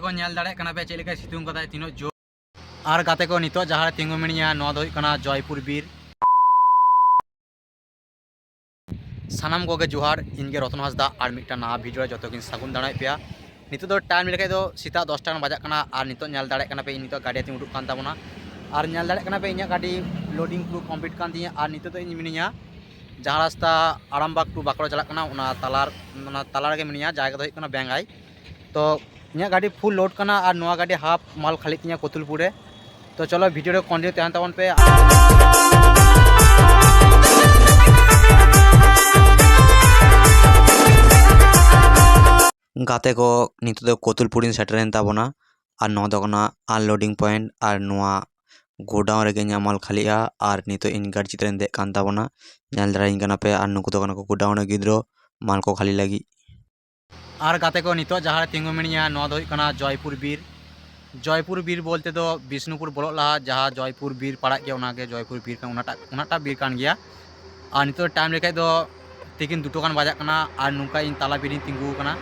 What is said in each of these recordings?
को नेल दाड़े कना पे चेलेका सितुंग कदाय तीनो जो आर गाते को नितो जहां तिंगु मिनिया नोआ दो कना जयपुर बीर सानाम को जोहार इनके रतन हांसदा और मिट्टा नवा भिडियो जो कि सागुन दाड़ा पे नितो दो टाइम लेके दो सीता 10 टाइम बजा कना और नितो नेल दाड़े कना पे नितो गाड़ी तीन उडुक कान ताबोना और नेल दाड़े कना पे इन्या गाड़ी लोडिंग पूरा कमप्लीट कान तिया और नितो दो इन मिनिया जहां रास्ता आरामबाग टू बाकड़ो चला कना उना तालार के मिनिया जायगा दो कना बेंगाई तो इन्या गाड़ी फुल लोड कना और नवा गाड़ी हाफ माल खाली तिया कोतुलपुरे तो चलो भिडियो कंटिन्यू तहन ताबन पे गाते को नित दो कोतुलपुरी सेटरेन ताबोना और नो दो कना अनलोडिंग पॉइंट और नोआ गोडाउन रे इन्या माल खालिया और नित इन गाड़ी चित्रेन दे कान ताबोना नेल दाराइन कना पे और नुकु दो कना को गोडाउन गिद्रो माल को खाली लगी और गाते को नित जहां तिंगु मिनिया नो दो कना जयपुर बीर बोलते तो विष्णुपुर बोलो लहा जहाँ जयपुर बीर पड़ा गया उनागे जयपुर बीर का उनाटा बीर कान गया और नित टाइम लेके दो तिकिन दुटो कान बजा कना और नुका इन ताला बीर तिंगु कना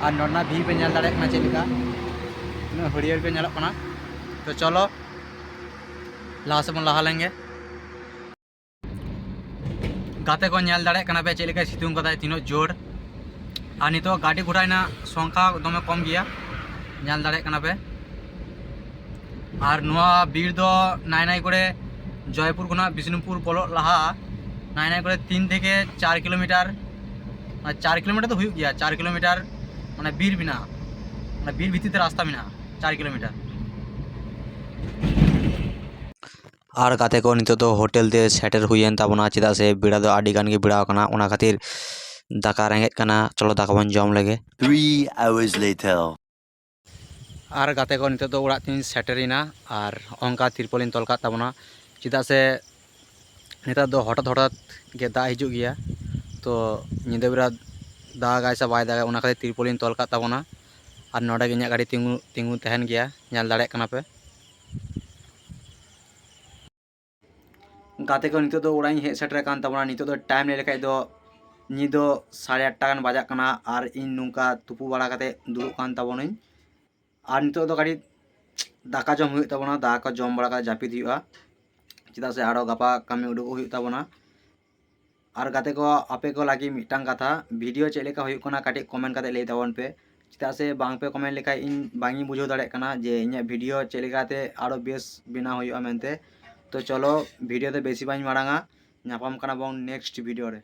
और नोना भी पे नेल दाड़े कना चेलिका इतना हरियर पे नेलक कना तो चलो लहा से बन लहा लेंगे गाते को नेल दाड़े कना पे चेलिका सितुंग कदाय तीनो जोर और नित गाड़ी घोड़ा संख्या दमे कम गया नेल दाड़े कना पे और नुआ बीर दो नाई नाई करे जयपुर खुना विष्णुपुर बोलो लहा नाई नाई करे 3 থেকে 4 किलोमीटर 4 किलोमीटर तो हुई गया 4 किलोमीटर माने बीर बिना माने बीर भित्तिते रास्ता बिना 4 किलोमीटर और गाते को नितो तो होटल ते सेटर हुईन ताबोना चिदा से बिड़ा दो आडी गान के बिड़ा कना उना खातिर दाका रेंगेत कना चलो दाका बन जम लगे 3 hours later और गाते को नितो तो उड़ा तीन सेटरिना और अंका तिरपलिन तोल कात ताबोना चिदा से नेता दो हठात के दा हिजुग गया तो निदे बेरा दागाय से बाय दागाय उना खातिर तिरपलिन तोल कात ताबोना और नोडे इन्या गाड़ी तिंगु तहन गया नेल दाड़े कना पे गाते को नितो दो उड़ा हे सेटर कान ताबोना नितो दो टाइम ले लेखाय दो निदो 8:30 गान बजा कना और इन नुका तुपु बाड़ा काते दुड़ुब कान ताबोनी और नितो दो गाड़ी दाका जम हुई ताबोना दाका जम बड़ा का जापिद हुआ चिदा से आरो गापा कामी उडुक हुई ताबोना और गाते को आपे को लागी मिटांग कथा वीडियो चेलेका हुई कना काटी कमेंट काते लई ताबोन पे चिदा से बांग पे कमेंट लेखा इन बांगी बुझो दाड़े कना जे इन्या वीडियो चेलेकाते आरो बेस बिना हुई मेनते तो चलो वीडियो ते बेसी बाñ मारांगा नापाम कना बंग नेक्स्ट वीडियो रे।